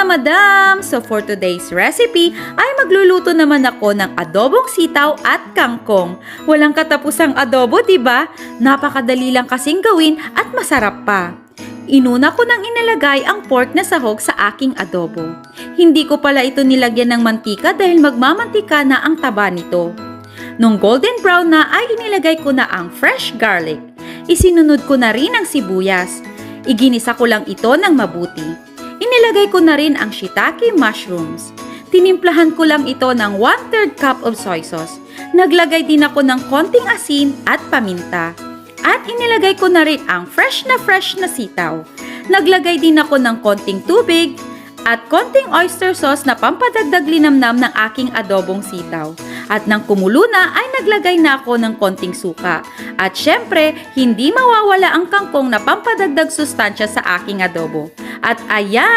madam! So for today's recipe ay magluluto naman ako ng adobong sitaw at kangkong. Walang katapusang adobo, 'di ba? Napakadali lang kasing gawin at masarap pa. Inuna ko nang inilagay ang pork na sahog sa aking adobo. Hindi ko pala ito nilagyan ng mantika dahil magmamantika na ang taba nito. Nung golden brown na ay inilagay ko na ang fresh garlic. Isinunod ko na rin ang sibuyas. Iginisa ko lang ito ng mabuti. Inilagay ko na rin ang shiitake mushrooms. Tinimplahan ko lang ito ng 1/3 cup of soy sauce. Naglagay din ako ng konting asin at paminta. At inilagay ko na rin ang fresh na sitaw. Naglagay din ako ng konting tubig at konting oyster sauce na pampadagdag linamnam ng aking adobong sitaw. At nang kumulo na ay naglagay na ako ng konting suka. At syempre, hindi mawawala ang kangkong na pampadagdag sustansya sa aking adobo. At ayan!